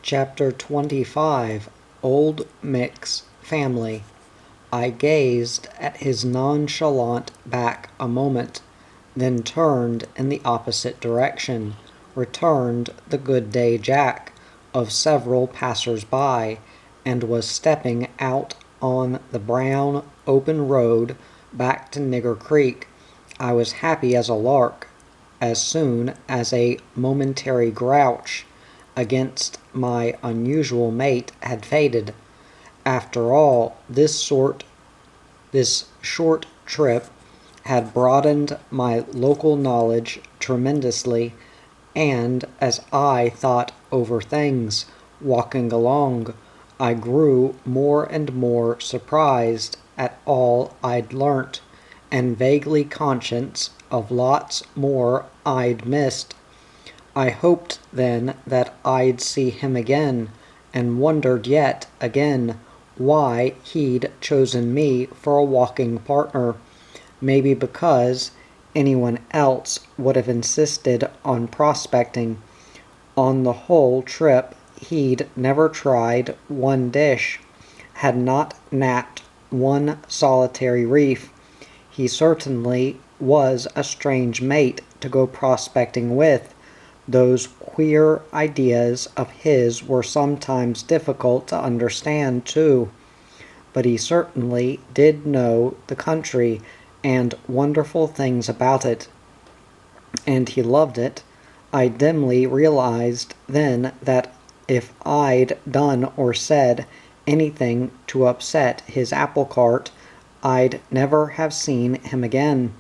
Chapter 25 Old Mick's Family. I gazed at his nonchalant back a moment, then turned in the opposite direction, returned the good day Jack of several passers-by, and was stepping out on the brown, open road back to Nigger Creek. I was happy as a lark, as soon as a momentary grouch against my unusual mate had faded. After all, this short trip had broadened my local knowledge tremendously, and as I thought over things, walking along, I grew more and more surprised at all I'd learnt, and vaguely conscious of lots more I'd missed. I hoped then that I'd see him again, and wondered yet again why he'd chosen me for a walking partner. Maybe because anyone else would have insisted on prospecting. On the whole trip he'd never tried one dish, had not napped one solitary reef. He certainly was a strange mate to go prospecting with. Those queer ideas of his were sometimes difficult to understand, too. But he certainly did know the country and wonderful things about it. And he loved it. I dimly realized then that if I'd done or said anything to upset his apple cart, I'd never have seen him again.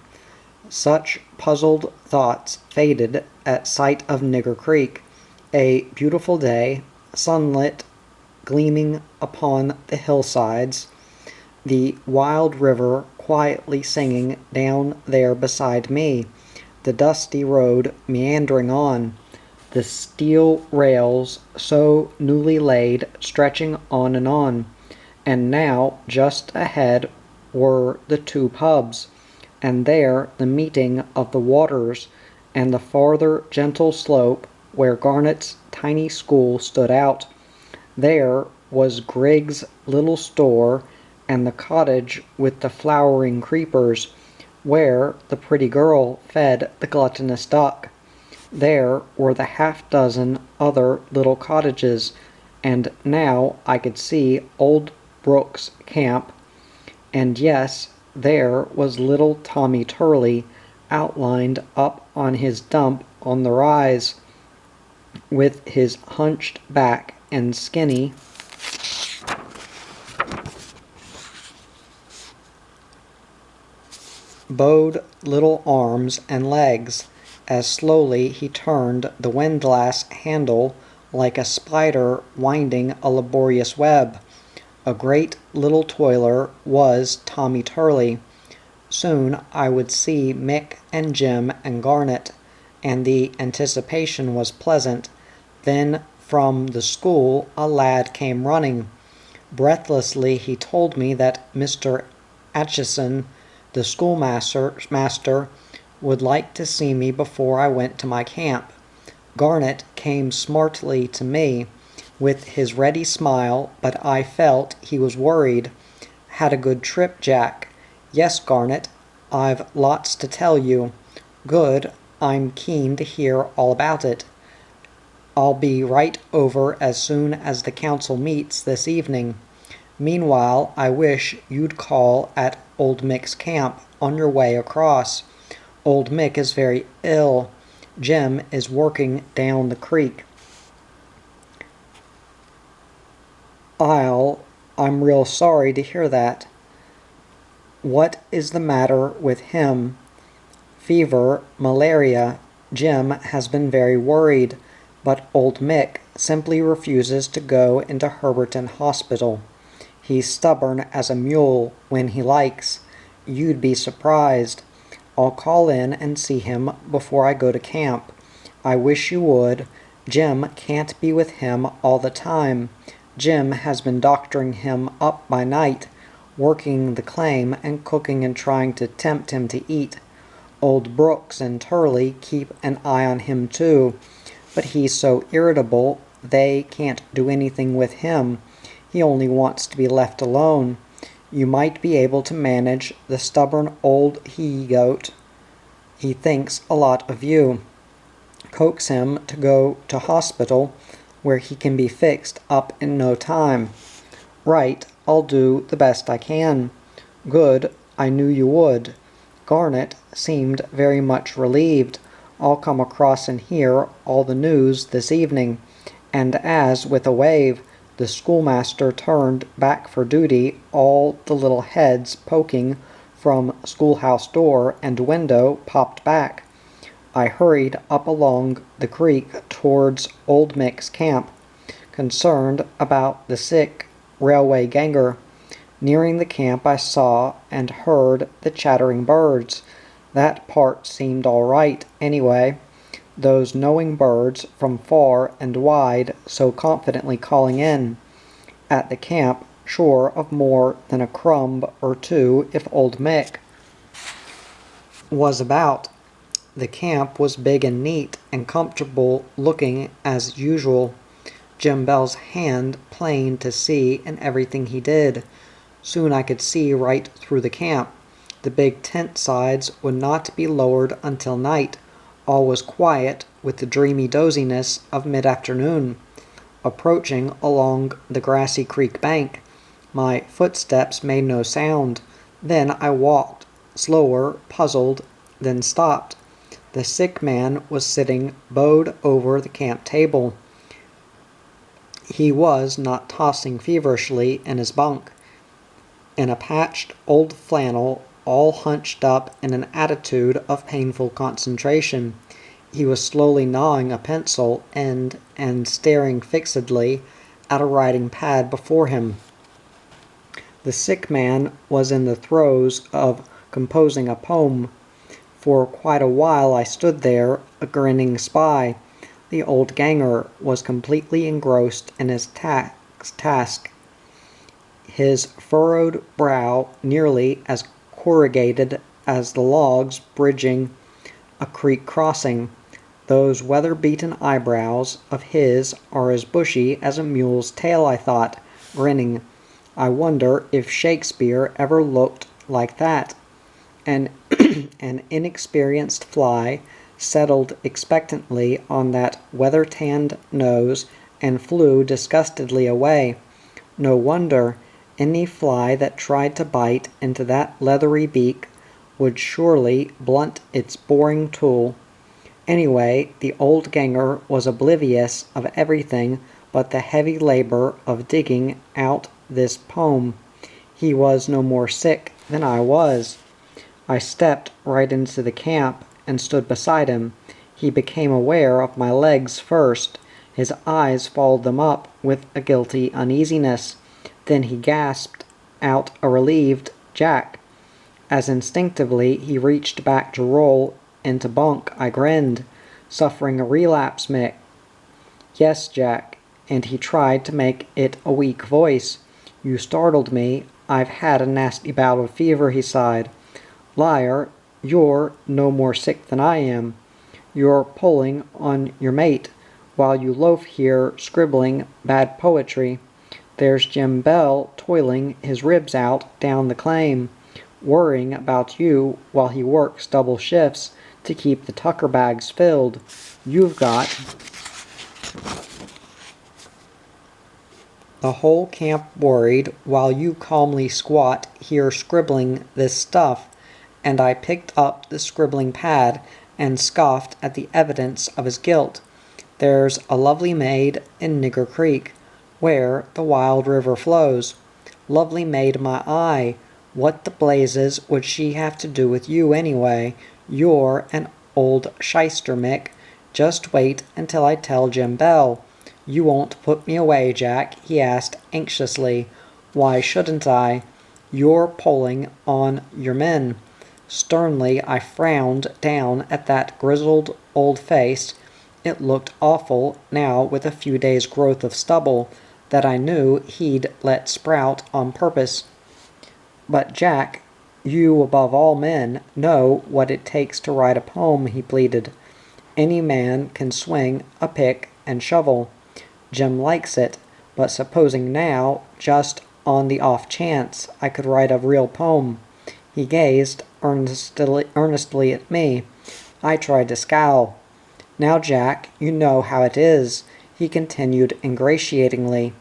Such puzzled thoughts faded at sight of Nigger Creek, a beautiful day, sunlit, gleaming upon the hillsides, the wild river quietly singing down there beside me, the dusty road meandering on, the steel rails so newly laid stretching on, and now just ahead were the two pubs, and there the meeting of the waters, and the farther gentle slope where Garnet's tiny school stood out. There was Griggs's little store, and the cottage with the flowering creepers, where the pretty girl fed the gluttonous duck. There were the half-dozen other little cottages, and now I could see old Brooks's camp, and yes, there was little Tommy Turley outlined up on his dump on the rise, with his hunched back and skinny, bowed little arms and legs, as slowly he turned the windlass handle like a spider winding a laborious web. A great little toiler was Tommy Turley. Soon I would see Mick and Jim and Garnet, and the anticipation was pleasant. Then from the school a lad came running. Breathlessly he told me that Mr. Atchison, the schoolmaster, would like to see me before I went to my camp. Garnet came smartly to me, with his ready smile, but I felt he was worried. Had a good trip, Jack? Yes, Garnet. I've lots to tell you. Good. I'm keen to hear all about it. I'll be right over as soon as the council meets this evening. Meanwhile, I wish you'd call at Old Mick's camp on your way across. Old Mick is very ill. Jim is working down the creek. I'm real sorry to hear that. What is the matter with him? Fever, malaria. Jim has been very worried, but old Mick simply refuses to go into Herberton Hospital. He's stubborn as a mule when he likes. You'd be surprised. I'll call in and see him before I go to camp. I wish you would. Jim can't be with him all the time. Jim has been doctoring him up by night, working the claim and cooking and trying to tempt him to eat. Old Brooks and Turley keep an eye on him too, but he's so irritable they can't do anything with him. He only wants to be left alone. You might be able to manage the stubborn old he-goat. He thinks a lot of you. Coax him to go to hospital where he can be fixed up in no time. Right, I'll do the best I can. Good, I knew you would. Garnet seemed very much relieved. I'll come across and hear all the news this evening. And as, with a wave, the schoolmaster turned back for duty, all the little heads poking from schoolhouse door and window popped back. I hurried up along the creek towards Old Mick's camp, concerned about the sick railway ganger. Nearing the camp I saw and heard the chattering birds. That part seemed all right, anyway. Those knowing birds from far and wide so confidently calling in. At the camp, sure of more than a crumb or two if Old Mick was about. The camp was big and neat and comfortable looking as usual. Jim Bell's hand plain to see in everything he did. Soon I could see right through the camp. The big tent sides would not be lowered until night. All was quiet with the dreamy doziness of mid-afternoon. Approaching along the grassy creek bank, my footsteps made no sound. Then I walked, slower, puzzled, then stopped. The sick man was sitting bowed over the camp table. He was not tossing feverishly in his bunk. In a patched old flannel, all hunched up in an attitude of painful concentration, he was slowly gnawing a pencil end and staring fixedly at a writing pad before him. The sick man was in the throes of composing a poem. For quite a while I stood there, a grinning spy. The old ganger was completely engrossed in his task, his furrowed brow nearly as corrugated as the logs bridging a creek crossing. Those weather-beaten eyebrows of his are as bushy as a mule's tail, I thought, grinning. I wonder if Shakespeare ever looked like that. An inexperienced fly settled expectantly on that weather-tanned nose and flew disgustedly away. No wonder. Any fly that tried to bite into that leathery beak would surely blunt its boring tool. Anyway, the old ganger was oblivious of everything but the heavy labor of digging out this poem. He was no more sick than I was. I stepped right into the camp and stood beside him. He became aware of my legs first. His eyes followed them up with a guilty uneasiness. Then he gasped out a relieved "Jack." As instinctively he reached back to roll into bunk, I grinned. "Suffering a relapse, Mick?" "Yes, Jack." And he tried to make it a weak voice. "You startled me. I've had a nasty bout of fever," he sighed. "Liar, you're no more sick than I am. You're pulling on your mate, while you loaf here scribbling bad poetry. There's Jim Bell toiling his ribs out down the claim, worrying about you while he works double shifts to keep the tucker bags filled. You've got the whole camp worried while you calmly squat here scribbling this stuff." And I picked up the scribbling pad and scoffed at the evidence of his guilt. "There's a lovely maid in Nigger Creek, where the wild river flows. Lovely maid, my eye! What the blazes would she have to do with you anyway? You're an old shyster, Mick. Just wait until I tell Jim Bell. You won't put me away, Jack?" he asked anxiously. "Why shouldn't I? You're pulling on your men." Sternly I frowned down at that grizzled old face. It looked awful now with a few days' growth of stubble that I knew he'd let sprout on purpose. "But Jack, you above all men know what it takes to write a poem," he pleaded. "Any man can swing a pick and shovel. Jim likes it, but supposing now, just on the off chance, I could write a real poem. He gazed earnestly at me. I tried to scowl. Now, Jack, you know how it is, he continued ingratiatingly.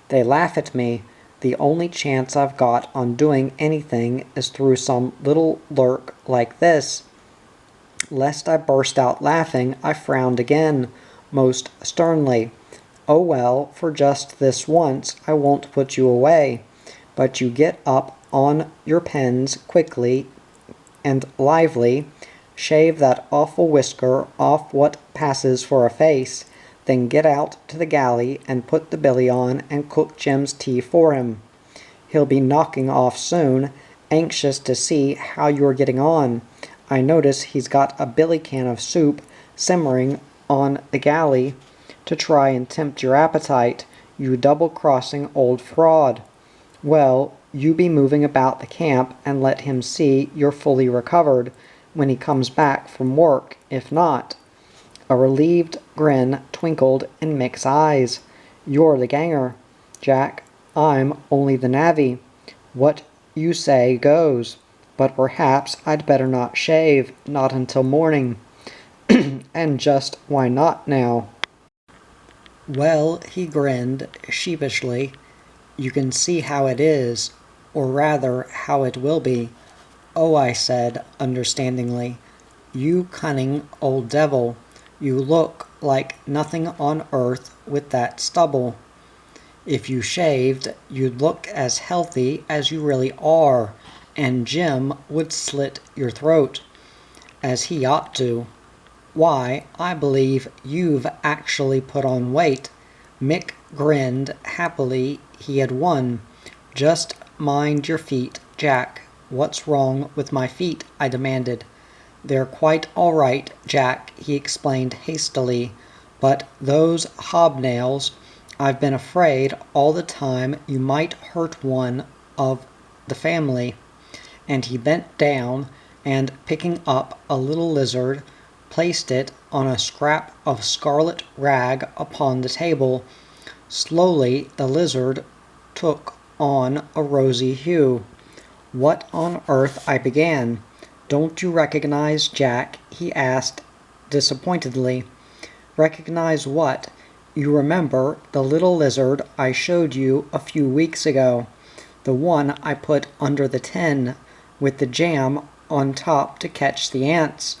They laugh at me. The only chance I've got on doing anything is through some little lurk like this. Lest I burst out laughing, I frowned again, most sternly. Oh well, for just this once I won't put you away. But you get up on your pens quickly and lively, shave that awful whisker off what passes for a face, then get out to the galley and put the billy on and cook Jim's tea for him. He'll be knocking off soon, anxious to see how you're getting on. I notice he's got a billy can of soup simmering on the galley to try and tempt your appetite, you double-crossing old fraud. Well, you be moving about the camp and let him see you're fully recovered when he comes back from work. If not, a relieved grin twinkled in Mick's eyes. You're the ganger, Jack. I'm only the navvy. What you say goes. But perhaps I'd better not shave, not until morning. And just why not now? Well, he grinned sheepishly. You can see how it is, or rather how it will be. Oh, I said, understandingly. You cunning old devil. You look like nothing on earth with that stubble. If you shaved, you'd look as healthy as you really are, and Jim would slit your throat, as he ought to. Why, I believe you've actually put on weight. Mick grinned happily. He had won. Just mind your feet, Jack. What's wrong with my feet? I demanded. They're quite all right, Jack, he explained hastily. But those hobnails, I've been afraid all the time you might hurt one of the family. And he bent down and, picking up a little lizard, placed it on a scrap of scarlet rag upon the table. Slowly the lizard took on a rosy hue. What on earth? I began. Don't you recognize Jack? He asked disappointedly. Recognize what? You remember the little lizard I showed you a few weeks ago, the one I put under the tin with the jam on top to catch the ants.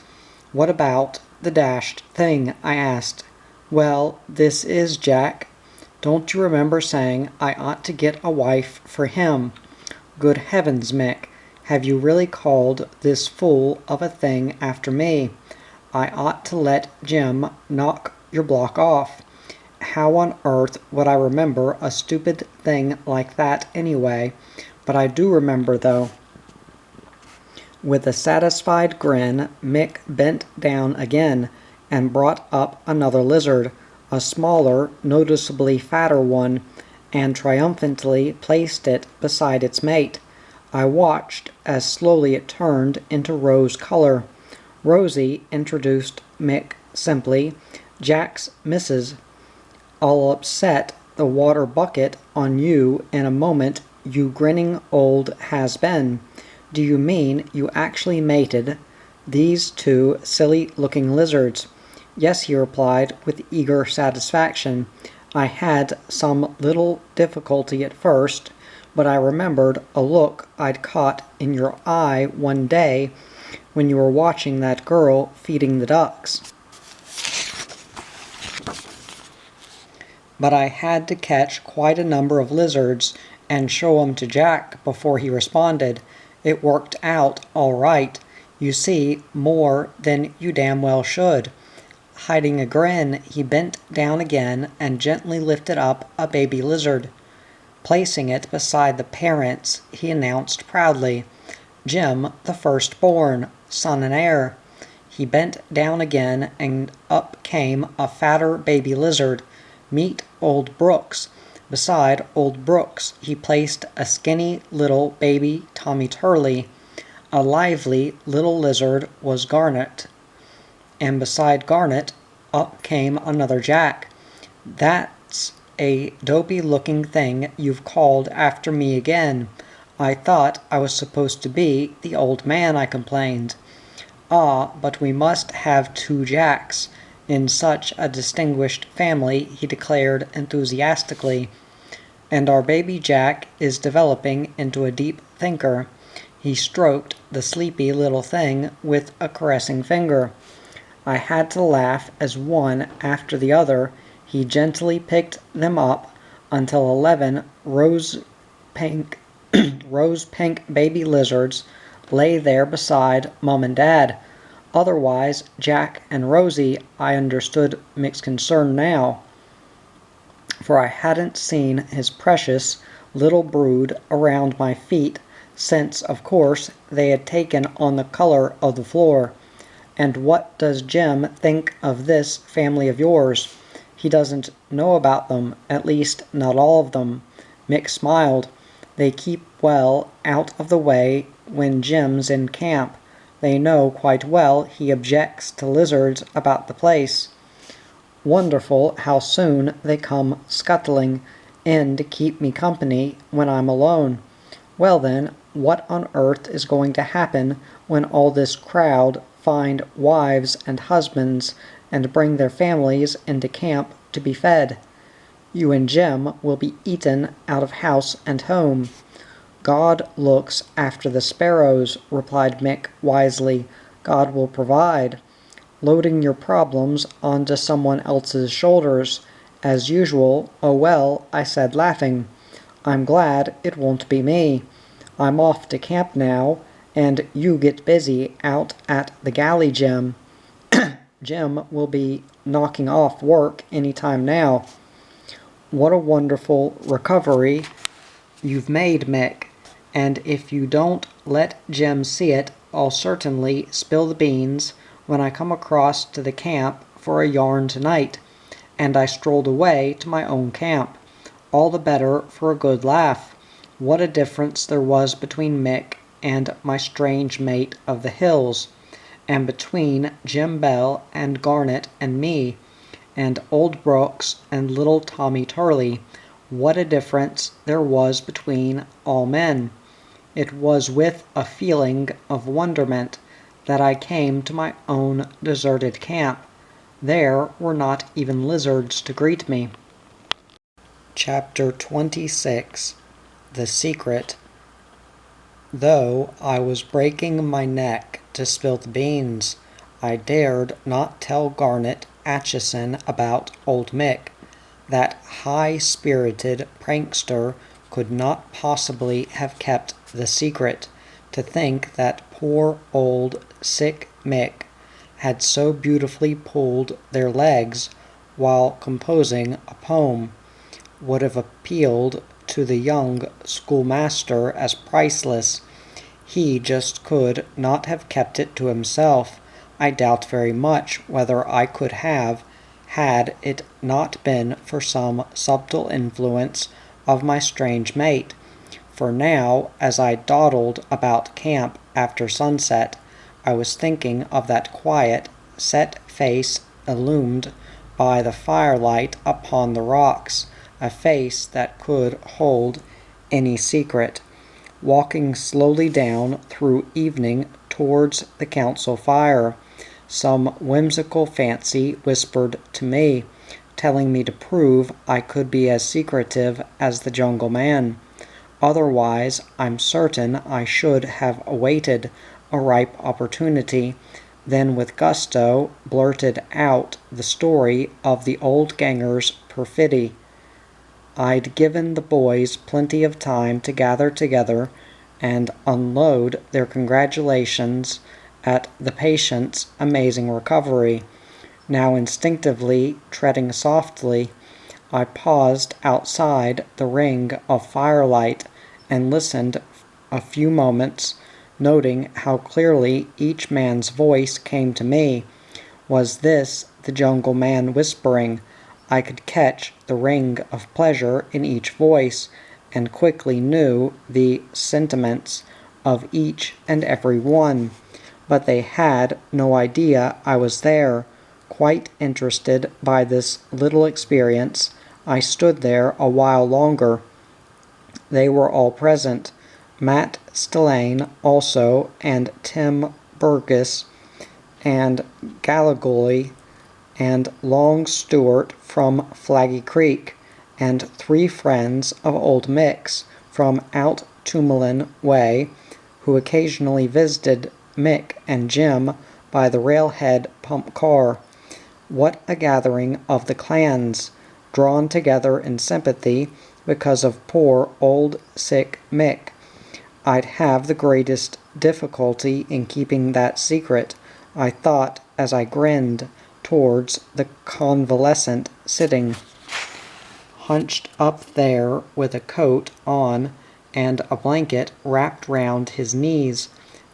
What about the dashed thing? I asked. Well, this is Jack. Don't you remember saying I ought to get a wife for him? Good heavens, Mick, have you really called this fool of a thing after me? I ought to let Jim knock your block off. How on earth would I remember a stupid thing like that anyway? But I do remember, though. With a satisfied grin, Mick bent down again and brought up another lizard, a smaller, noticeably fatter one, and triumphantly placed it beside its mate. I watched as slowly it turned into rose color. Rosie, introduced Mick simply, Jack's missus. I'll upset the water bucket on you in a moment, you grinning old has-been. Do you mean you actually mated these two silly-looking lizards? Yes, he replied with eager satisfaction. I had some little difficulty at first, but I remembered a look I'd caught in your eye one day when you were watching that girl feeding the ducks. But I had to catch quite a number of lizards and show 'em to Jack before he responded. It worked out all right. You see, more than you damn well should. Hiding a grin, he bent down again and gently lifted up a baby lizard. Placing it beside the parents, he announced proudly, Jim, the firstborn, son and heir. He bent down again, and up came a fatter baby lizard. Meet old Brooks. Beside old Brooks, he placed a skinny little baby Tommy Turley. A lively little lizard was Garnet. And beside Garnet, up came another Jack. That's a dopey-looking thing you've called after me again. I thought I was supposed to be the old man," I complained. "Ah, but we must have two Jacks in such a distinguished family," he declared enthusiastically. "And our baby Jack is developing into a deep thinker." He stroked the sleepy little thing with a caressing finger. I had to laugh as one after the other he gently picked them up until 11 rose-pink rose-pink baby lizards lay there beside Mum and Dad. Otherwise, Jack and Rosie, I understood Mick's concern now, for I hadn't seen his precious little brood around my feet since, of course, they had taken on the color of the floor. "And what does Jim think of this family of yours?" "He doesn't know about them, at least not all of them." Mick smiled. "They keep well out of the way when Jim's in camp. They know quite well he objects to lizards about the place. Wonderful how soon they come scuttling in to keep me company when I'm alone. Well then, what on earth is going to happen when all this crowd find wives and husbands and bring their families into camp to be fed?" "You and Jim will be eaten out of house and home." "God looks after the sparrows," replied Mick wisely. "God will provide." "Loading your problems onto someone else's shoulders, as usual." "Oh well," I said, laughing. "I'm glad it won't be me. I'm off to camp now, and you get busy out at the galley, Jim." "Jim will be knocking off work any time now." "What a wonderful recovery you've made, Mick. And if you don't let Jim see it, I'll certainly spill the beans when I come across to the camp for a yarn tonight." And I strolled away to my own camp, all the better for a good laugh. What a difference there was between Mick and my strange mate of the hills, and between Jim Bell and Garnet and me, and old Brooks and little Tommy Turley. What a difference there was between all men. It was with a feeling of wonderment that I came to my own deserted camp. There were not even lizards to greet me. Chapter 26. The Secret. Though I was breaking my neck to spill the beans, I dared not tell Garnet Atchison about old Mick. That high-spirited prankster could not possibly have kept the secret. To think that poor old sick Mick had so beautifully pulled their legs while composing a poem would have appealed to the young schoolmaster as priceless. He just could not have kept it to himself. I doubt very much whether I could have, had it not been for some subtle influence of my strange mate. For now, as I dawdled about camp after sunset, I was thinking of that quiet, set face illumined by the firelight upon the rocks, a face that could hold any secret. Walking slowly down through evening towards the council fire, some whimsical fancy whispered to me, telling me to prove I could be as secretive as the jungle man. Otherwise, I'm certain I should have awaited a ripe opportunity, then with gusto blurted out the story of the old ganger's perfidy. I'd given the boys plenty of time to gather together and unload their congratulations at the patient's amazing recovery. Now instinctively treading softly, I paused outside the ring of firelight and listened a few moments, noting how clearly each man's voice came to me. Was this the jungle man whispering? I could catch the ring of pleasure in each voice, and quickly knew the sentiments of each and every one. But they had no idea I was there. Quite interested by this little experience, I stood there a while longer. They were all present. Matt Stillane also, and Tim Burgess, and Gallagher, and Long Stewart from Flaggy Creek, and 3 friends of old Mick's from out Tumalin Way, who occasionally visited Mick and Jim by the railhead pump car. What a gathering of the clans, drawn together in sympathy because of poor old sick Mick. I'd have the greatest difficulty in keeping that secret, I thought as I grinned towards the convalescent sitting, hunched up there with a coat on and a blanket wrapped round his knees.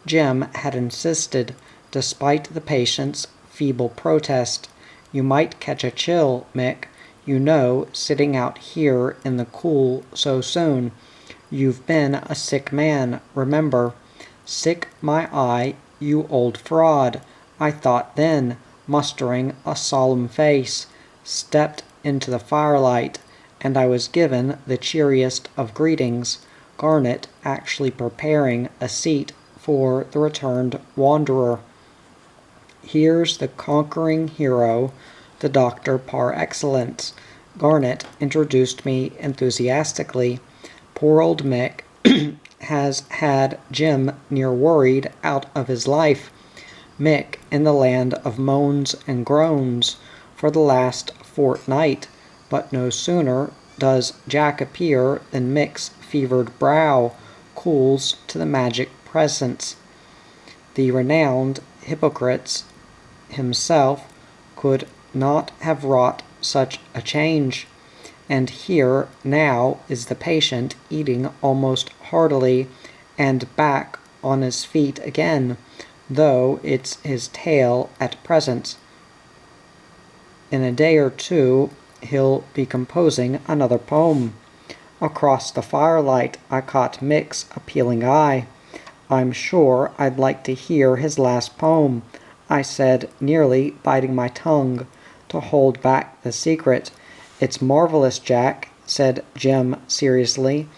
Jim had insisted, despite the patient's feeble protest. You might catch a chill, Mick, you know, sitting out here in the cool so soon. You've been a sick man, remember. Sick my eye, you old fraud, I thought then, mustering a solemn face, stepped into the firelight, and I was given the cheeriest of greetings, Garnet actually preparing a seat for the returned wanderer. Here's the conquering hero, the doctor par excellence. Garnet introduced me enthusiastically. Poor old Mick has had Jim near worried out of his life. Mick in the land of moans and groans for the last fortnight, but no sooner does Jack appear than Mick's fevered brow cools to the magic presence. The renowned Hippocrates himself could not have wrought such a change. And here now is the patient eating almost heartily and back on his feet again, though it's his tail at present. In a day or two he'll be composing another poem. Across the firelight I caught Mick's appealing eye. I'm sure I'd like to hear his last poem, I said, nearly biting my tongue to hold back the secret. It's marvelous, Jack, said Jim seriously.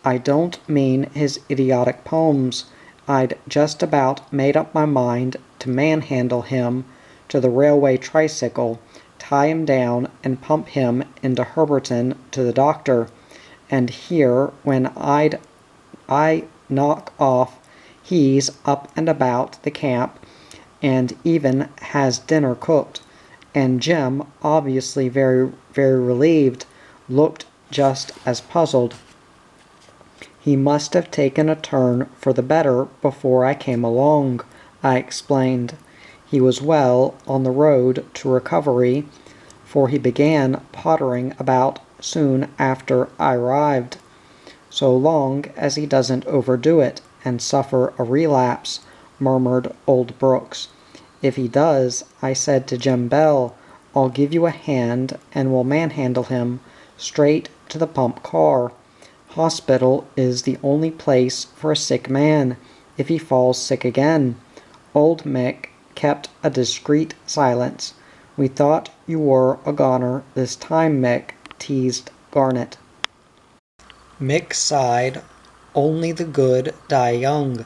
I don't mean his idiotic poems. I'd just about made up my mind to manhandle him to the railway tricycle, tie him down, and pump him into Herberton to the doctor. And here, when I knock off, he's up and about the camp, and even has dinner cooked. And Jim, obviously very, very relieved, looked just as puzzled. He must have taken a turn for the better before I came along, I explained. He was well on the road to recovery, for he began pottering about soon after I arrived. So long as he doesn't overdo it and suffer a relapse, murmured old Brooks. If he does, I said to Jim Bell, I'll give you a hand and we'll manhandle him straight to the pump car. Hospital is the only place for a sick man if he falls sick again. Old Mick kept a discreet silence. We thought you were a goner this time, Mick, teased Garnet. Mick sighed. Only the good die young.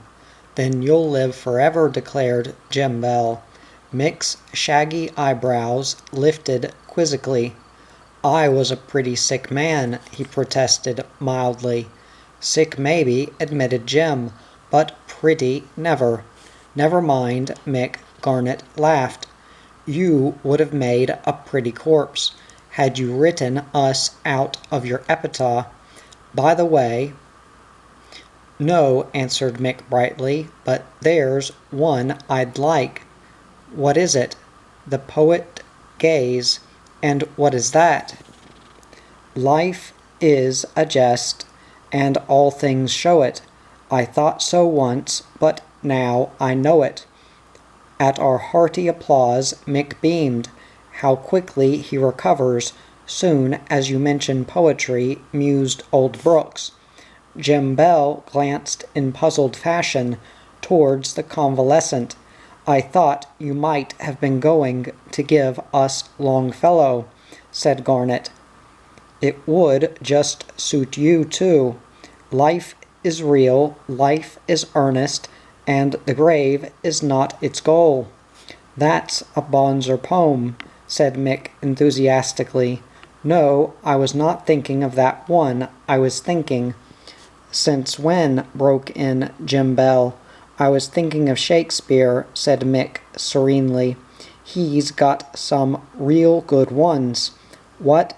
Then you'll live forever, declared Jim Bell. Mick's shaggy eyebrows lifted quizzically. I was a pretty sick man, he protested mildly. Sick maybe, admitted Jim, but pretty never. Never mind, Mick, Garnet laughed. You would have made a pretty corpse, had you written us out of your epitaph. By the way, no, answered Mick brightly, but there's one I'd like. What is it? The poet gaze. And what is that? Life is a jest, and all things show it. I thought so once, but now I know it. At our hearty applause, Mick beamed. How quickly he recovers, soon as you mention poetry, mused old Brooks. Jim Bell glanced in puzzled fashion towards the convalescent. I thought you might have been going to give us Longfellow, said Garnet. It would just suit you, too. Life is real, life is earnest, and the grave is not its goal." "That's a Bonzer poem," said Mick enthusiastically. "No, I was not thinking of that one. I was thinking—" "Since when?" broke in Jim Bell. "I was thinking of Shakespeare," said Mick serenely. "He's got some real good ones." "What?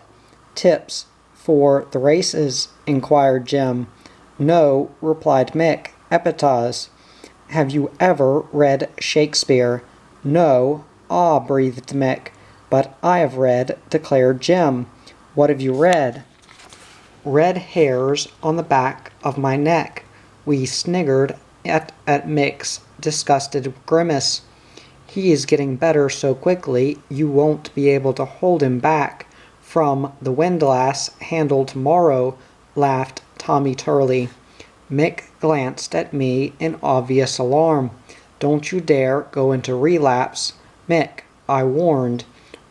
Tips for the races?" inquired Jim. "No," replied Mick. "Epitaphs." "Have you ever read Shakespeare?" "No." "Ah," breathed Mick. "But I have read," declared Jim. "What have you read?" "Red hairs on the back of my neck." We sniggered at Mick's disgusted grimace. "He is getting better so quickly you won't be able to hold him back from the windlass handle tomorrow," laughed Tommy Turley. Mick glanced at me in obvious alarm. "Don't you dare go into relapse, Mick," I warned,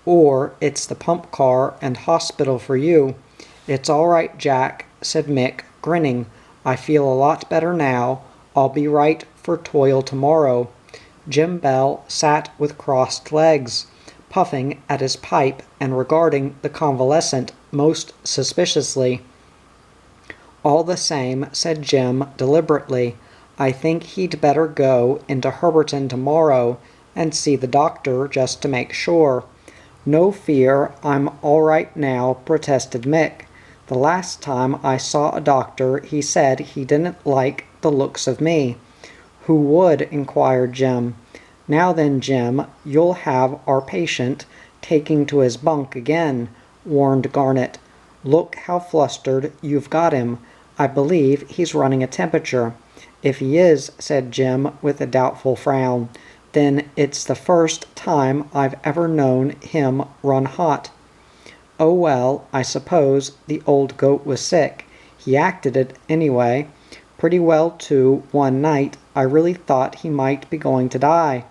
"or it's the pump car and hospital for you." "It's all right, Jack," said Mick, grinning. "I feel a lot better now. I'll be right for toil tomorrow." Jim Bell sat with crossed legs, puffing at his pipe and regarding the convalescent most suspiciously. "All the same," said Jim deliberately, "I think he'd better go into Herberton tomorrow and see the doctor just to make sure." "No fear, I'm all right now," protested Mick. "The last time I saw a doctor he said he didn't like the looks of me." "Who would?" inquired Jim. "Now then, Jim, you'll have our patient taking to his bunk again," warned Garnet. "Look how flustered you've got him. I believe he's running a temperature." "If he is," said Jim with a doubtful frown, "then it's the first time I've ever known him run hot." "Oh well, I suppose the old goat was sick. He acted it anyway. Pretty well too one night. I really thought he might be going to die."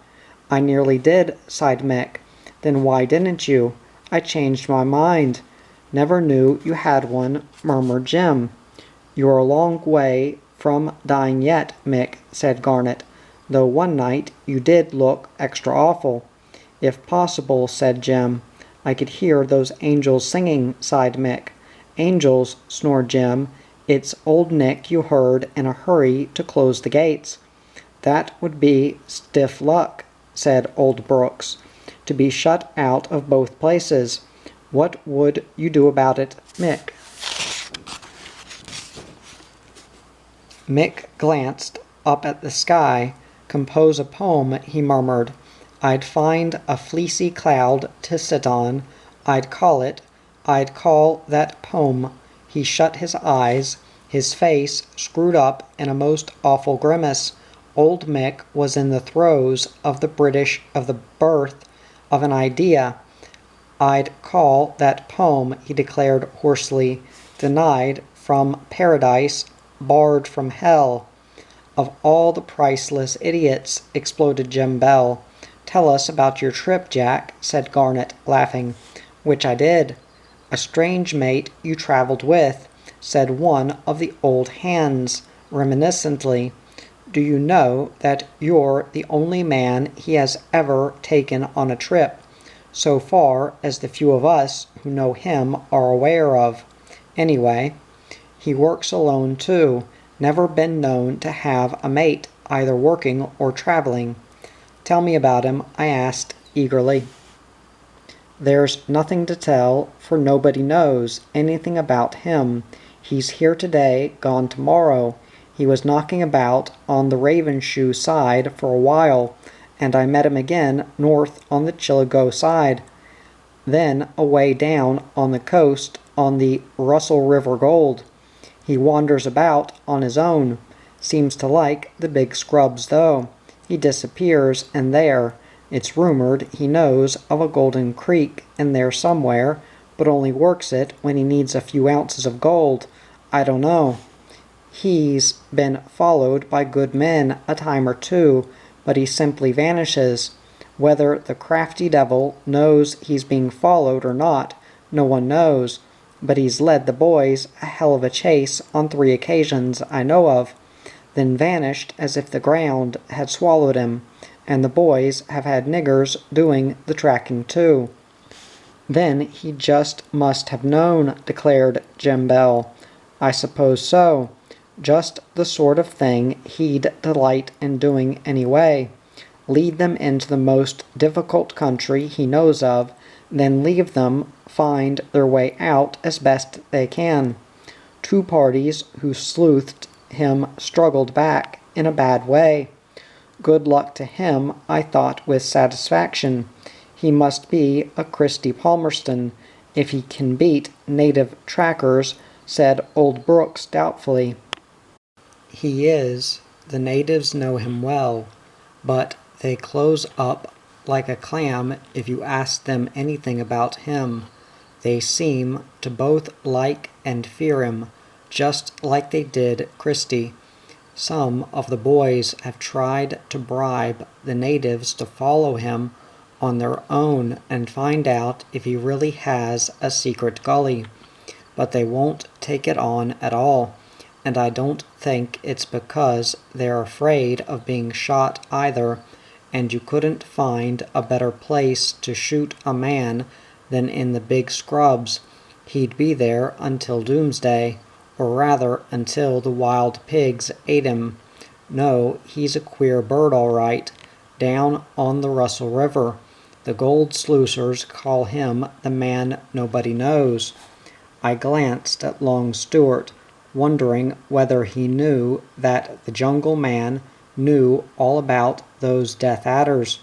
"I nearly did," sighed Mick. "Then why didn't you?" "I changed my mind." "Never knew you had one," murmured Jim. "You're a long way from dying yet, Mick," said Garnet, "though one night you did look extra awful." "If possible," said Jim. "I could hear those angels singing," sighed Mick. "Angels," snored Jim. "It's Old Nick you heard in a hurry to close the gates." "That would be stiff luck," said old Brooks, "to be shut out of both places. What would you do about it, Mick?" Mick glanced up at the sky. "Compose a poem," he murmured. "I'd find a fleecy cloud to sit on. I'd call that poem." He shut his eyes, his face screwed up in a most awful grimace. Old Mick was in the throes of the birth of an idea. "I'd call that poem," he declared hoarsely, "Denied from Paradise, Barred from Hell." "Of all the priceless idiots!" exploded Jim Bell. "Tell us about your trip, Jack," said Garnet, laughing. "Which I did." "A strange mate you traveled with," said one of the old hands, reminiscently. "Do you know that you're the only man he has ever taken on a trip, so far as the few of us who know him are aware of? Anyway, he works alone too. Never been known to have a mate, either working or traveling." "Tell me about him," I asked eagerly. "There's nothing to tell, for nobody knows anything about him. He's here today, gone tomorrow. He was knocking about on the Ravenshoe side for a while, and I met him again north on the Chilligo side. Then away down on the coast on the Russell River Gold. He wanders about on his own. Seems to like the big scrubs, though. He disappears, and there. It's rumored he knows of a golden creek in there somewhere, but only works it when he needs a few ounces of gold. I don't know. He's been followed by good men a time or two, but he simply vanishes. Whether the crafty devil knows he's being followed or not, no one knows. but he's led the boys a hell of a chase on 3 occasions I know of, then vanished as if the ground had swallowed him, and the boys have had niggers doing the tracking too." "Then he just must have known," declared Jim Bell. "I suppose so. Just the sort of thing he'd delight in doing anyway. Lead them into the most difficult country he knows of, then leave them find their way out as best they can. 2 parties who sleuthed him struggled back in a bad way. Good luck to him, I thought with satisfaction. He must be a Christy Palmerston, if he can beat native trackers," said old Brooks doubtfully. "He is. The natives know him well, but they close up like a clam if you ask them anything about him. They seem to both like and fear him, just like they did Christy. Some of the boys have tried to bribe the natives to follow him on their own and find out if he really has a secret gully, but they won't take it on at all, and I don't think it's because they're afraid of being shot either, and you couldn't find a better place to shoot a man than in the big scrubs. He'd be there until doomsday, or rather until the wild pigs ate him. No, he's a queer bird all right, down on the Russell River. The gold sluicers call him the man nobody knows." I glanced at Long Stewart, wondering whether he knew that the jungle man knew all about those death adders,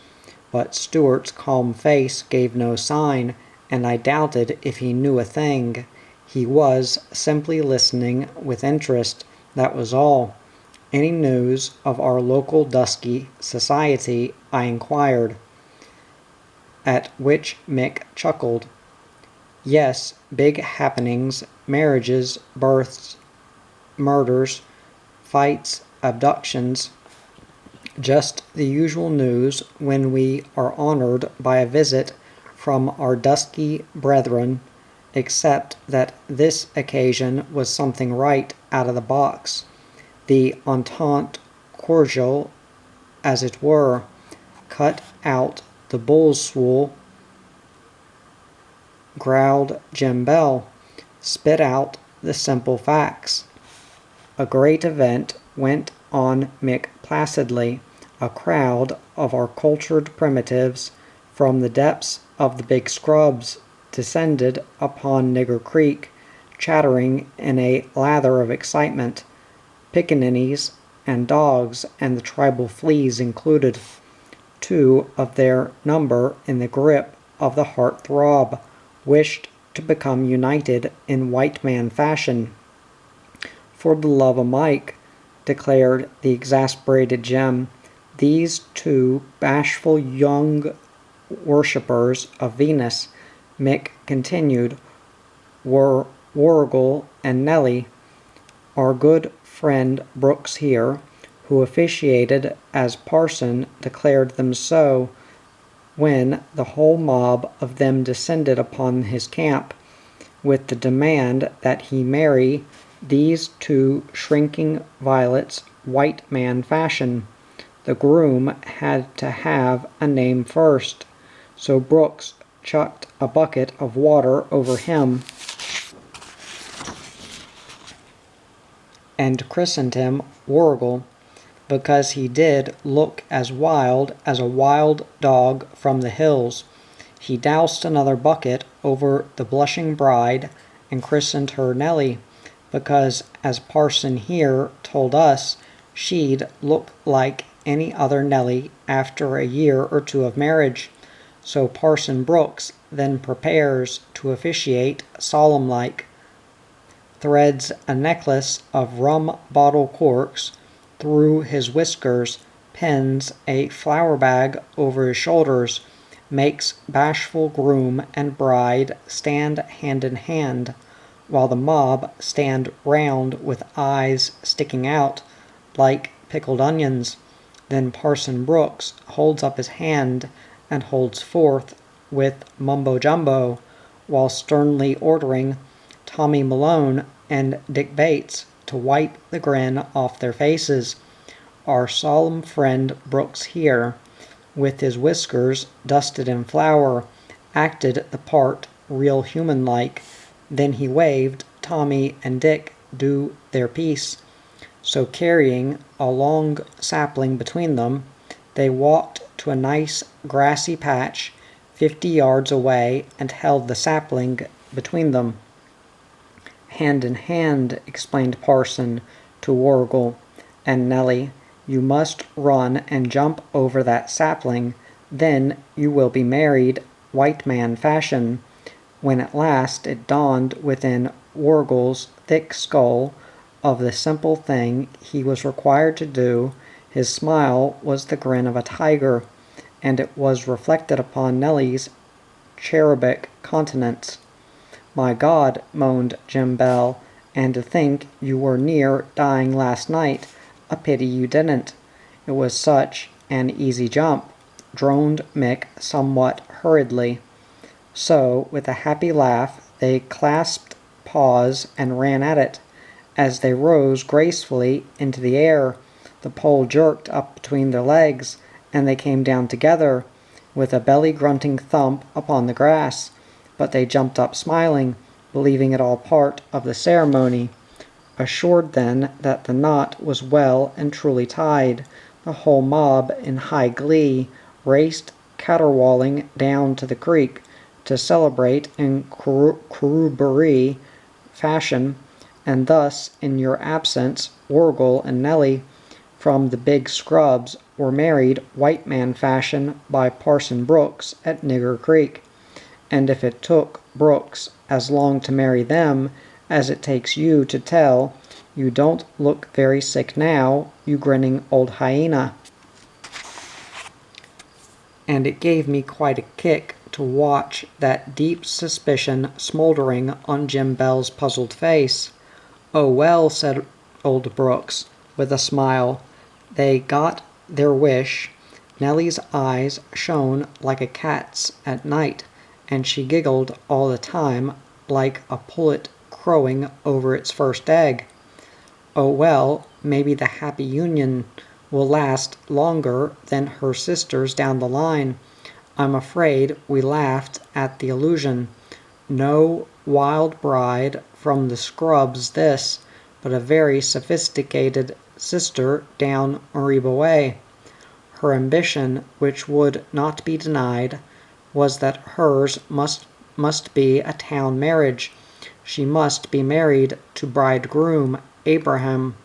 but Stewart's calm face gave no sign, and I doubted if he knew a thing. He was simply listening with interest, that was all. "Any news of our local dusky society?" I inquired, at which Mick chuckled. "Yes, big happenings, marriages, births, murders, fights, abductions. Just the usual news when we are honored by a visit from our dusky brethren, except that this occasion was something right out of the box. The entente cordiale, as it were. Cut out the bull's wool," growled Jim Bell. "Spit out the simple facts." "A great event," went on Mick placidly. "A crowd of our cultured primitives from the depths of the big scrubs descended upon Nigger Creek, chattering in a lather of excitement. Pickaninnies and dogs and the tribal fleas included. 2 of their number in the grip of the heart-throb wished to become united in white man fashion. "For the love o' Mike," declared the exasperated Jim, "these 2 bashful young worshippers of Venus," Mick continued, "were Warrigal and Nellie. Our good friend Brooks here, who officiated as parson, declared them so when the whole mob of them descended upon his camp, with the demand that he marry these 2 shrinking violets white man fashion. The groom had to have a name first, so Brooks chucked a bucket of water over him and christened him Warrigal, because he did look as wild as a wild dog from the hills. He doused another bucket over the blushing bride and christened her Nellie, because, as parson here told us, she'd look like any other Nellie after a year or 2 of marriage. So Parson Brooks then prepares to officiate solemn-like, threads a necklace of rum bottle corks through his whiskers, pins a flour bag over his shoulders, makes bashful groom and bride stand hand in hand, while the mob stand round with eyes sticking out like pickled onions. Then Parson Brooks holds up his hand and holds forth with mumbo-jumbo, while sternly ordering Tommy Malone and Dick Bates to wipe the grin off their faces. Our solemn friend Brooks here, with his whiskers dusted in flour, acted the part real human-like. Then he waved Tommy and Dick do their piece. So carrying a long sapling between them, they walked to a nice grassy patch 50 yards away and held the sapling between them. Hand in hand, explained Parson to Warrigal and Nellie, you must run and jump over that sapling, then you will be married white man fashion. When at last it dawned within Warrigal's thick skull of the simple thing he was required to do, his smile was the grin of a tiger, and it was reflected upon Nellie's cherubic countenance. My God, moaned Jim Bell, and to think you were near dying last night. A pity you didn't. It was such an easy jump, droned Mick somewhat hurriedly. So, with a happy laugh, they clasped paws and ran at it. As they rose gracefully into the air, the pole jerked up between their legs, and they came down together, with a belly-grunting thump upon the grass. But they jumped up smiling, believing it all part of the ceremony. Assured then that the knot was well and truly tied, the whole mob, in high glee, raced caterwauling down to the creek to celebrate in corroboree fashion, and thus, in your absence, Warrigal and Nellie, from the big scrubs, were married white man fashion by Parson Brooks at Nigger Creek. And if it took Brooks as long to marry them as it takes you to tell, you don't look very sick now, you grinning old hyena. And it gave me quite a kick to watch that deep suspicion smoldering on Jim Bell's puzzled face. Oh well, said old Brooks, with a smile, they got their wish. Nellie's eyes shone like a cat's at night, and she giggled all the time like a pullet crowing over its first egg. Oh well, maybe the happy union will last longer than her sisters down the line. I'm afraid we laughed at the illusion. No wild bride from the scrubs this, but a very sophisticated sister down Mariba way. Her ambition, which would not be denied, was that hers must be a town marriage. She must be married to bridegroom Abraham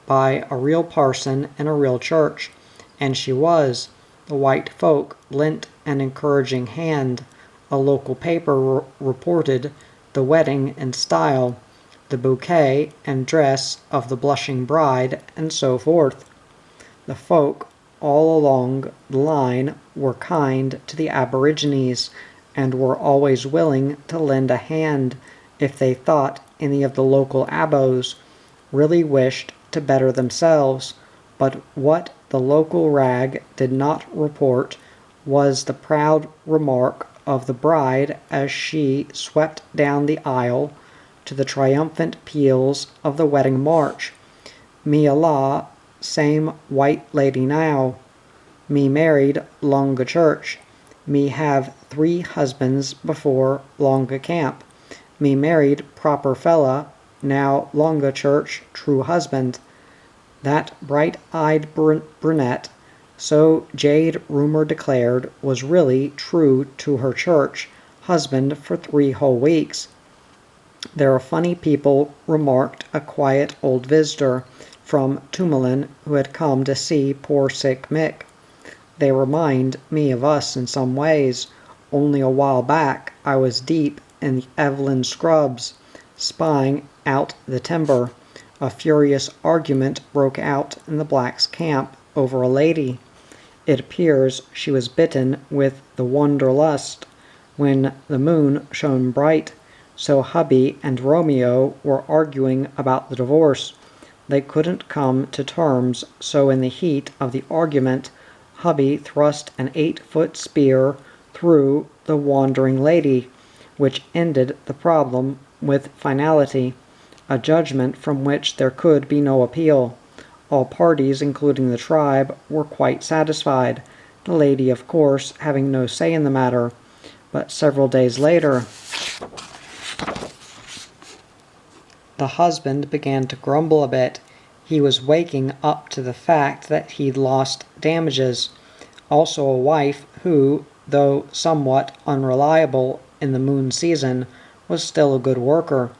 by a real parson in a real church, and she was. The white folk lent an encouraging hand. A local paper reported the wedding in style, the bouquet and dress of the blushing bride, and so forth. The folk all along the line were kind to the aborigines, and were always willing to lend a hand if they thought any of the local abos really wished to better themselves. But what the local rag did not report was the proud remark of the bride as she swept down the aisle to the triumphant peals of the wedding march. Me Allah, same white lady now. Me married longa church. Me have 3 husbands before longa camp. Me married proper fella, now longa church true husband. That bright-eyed brunette, so jade rumor declared, was really true to her church husband for 3 whole weeks. There are funny people, remarked a quiet old visitor from Tumalin who had come to see poor sick Mick. They remind me of us in some ways. Only a while back I was deep in the Evelyn scrubs, spying out the timber. A furious argument broke out in the blacks' camp over a lady. It appears she was bitten with the wanderlust when the moon shone bright, so hubby and Romeo were arguing about the divorce. They couldn't come to terms, so in the heat of the argument, hubby thrust an 8-foot spear through the wandering lady, which ended the problem with finality, a judgment from which there could be no appeal. All parties, including the tribe, were quite satisfied, the lady, of course, having no say in the matter. But several days later, the husband began to grumble a bit. He was waking up to the fact that he'd lost damages. Also a wife who, though somewhat unreliable in the moon season, was still a good worker.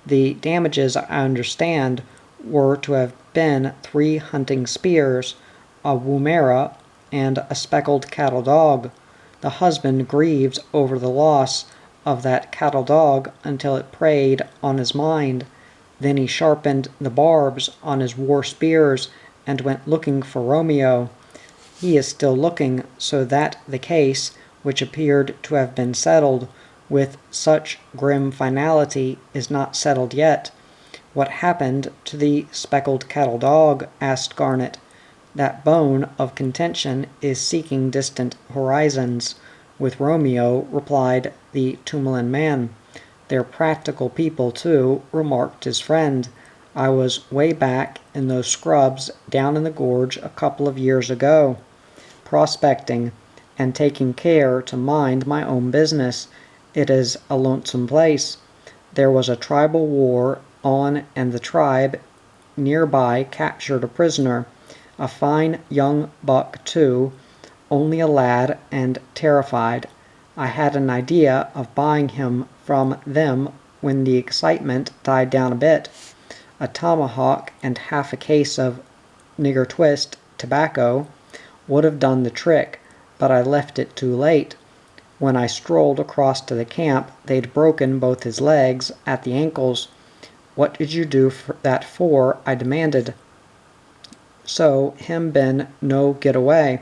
The damages, I understand, were to have been 3 hunting spears, a woomera, and a speckled cattle dog. The husband grieved over the loss of that cattle dog until it preyed on his mind. Then he sharpened the barbs on his war spears and went looking for Romeo. He is still looking, so that the case, which appeared to have been settled with such grim finality, is not settled yet. What happened to the speckled cattle dog? Asked Garnet. That bone of contention is seeking distant horizons with Romeo, replied the Tumalin man. They're practical people, too, remarked his friend. I was way back in those scrubs down in the gorge a couple of years ago, prospecting, and taking care to mind my own business. It is a lonesome place. There was a tribal war on, and the tribe nearby captured a prisoner, a fine young buck, too, only a lad and terrified. I had an idea of buying him from them when the excitement died down a bit. A tomahawk and half a case of nigger twist tobacco would have done the trick, but I left it too late. When I strolled across to the camp, they'd broken both his legs at the ankles. What did you do that for? I demanded. So him been no get away,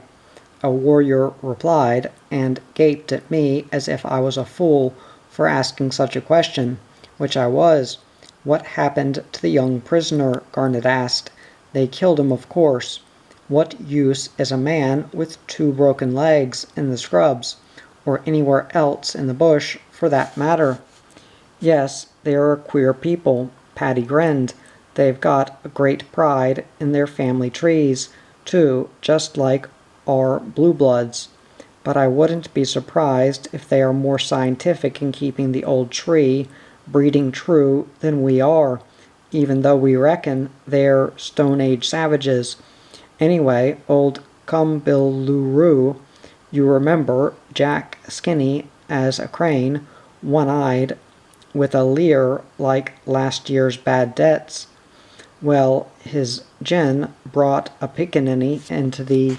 a warrior replied, and gaped at me as if I was a fool for asking such a question, which I was. What happened to the young prisoner? Garnet asked. They killed him, of course. What use is a man with 2 broken legs in the scrubs, or anywhere else in the bush, for that matter? Yes, they are a queer people. Paddy grinned. They've got a great pride in their family trees, too, just like our blue bloods. But I wouldn't be surprised if they are more scientific in keeping the old tree breeding true than we are, even though we reckon they're Stone Age savages. Anyway, old Cumbiluru, you remember, Jack skinny as a crane, one-eyed, with a leer like last year's bad debts. Well, his gin brought a Pikanini into the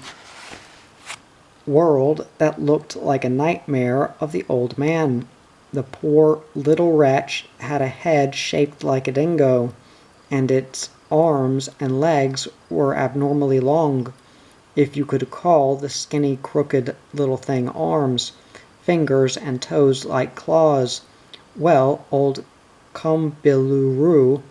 world that looked like a nightmare of the old man. The poor little wretch had a head shaped like a dingo, and its arms and legs were abnormally long, if you could call the skinny, crooked little thing arms, fingers and toes like claws. Well, old Cumbiluru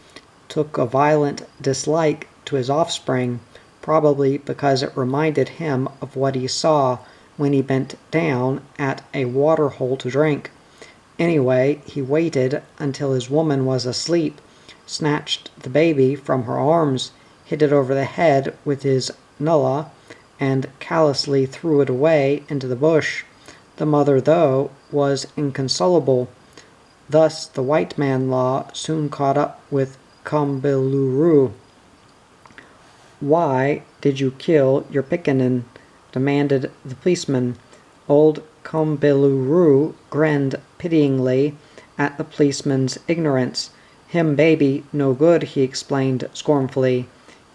took a violent dislike to his offspring, probably because it reminded him of what he saw when he bent down at a water hole to drink. Anyway, he waited until his woman was asleep, snatched the baby from her arms, hit it over the head with his nullah, and callously threw it away into the bush. The mother, though, was inconsolable. Thus the white man law soon caught up with Cumbiluru. Why did you kill your Picanin? Demanded the policeman. Old Cumbiluru grinned pityingly at the policeman's ignorance. Him baby no good, he explained scornfully.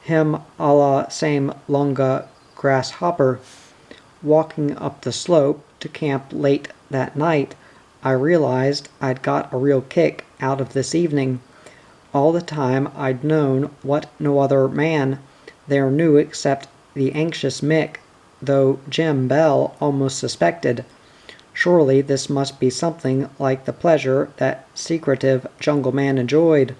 Him a la same lunga grasshopper. Walking up the slope to camp late that night, I realized I'd got a real kick out of this evening. All the time I'd known what no other man there knew except the anxious Mick, though Jim Bell almost suspected. Surely this must be something like the pleasure that secretive jungle man enjoyed,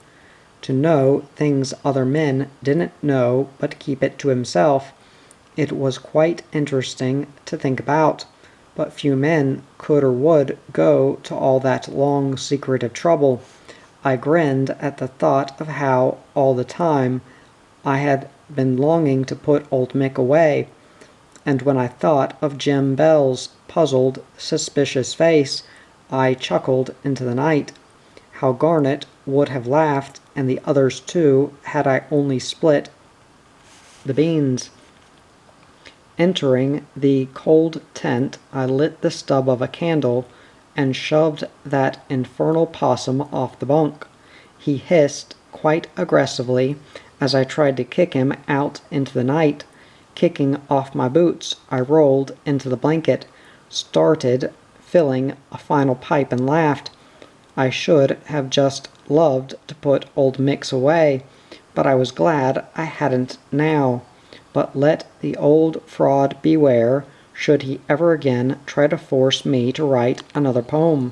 to know things other men didn't know but keep it to himself. It was quite interesting to think about, but few men could or would go to all that long secretive trouble. I grinned at the thought of how, all the time, I had been longing to put old Mick away, and when I thought of Jim Bell's puzzled, suspicious face, I chuckled into the night. How Garnet would have laughed, and the others too, had I only split the beans. Entering the cold tent, I lit the stub of a candle and shoved that infernal possum off the bunk. He hissed quite aggressively as I tried to kick him out into the night. Kicking off my boots, I rolled into the blanket, started filling a final pipe, and laughed. I should have just loved to put old Mix away, but I was glad I hadn't now. But let the old fraud beware, should he ever again try to force me to write another poem.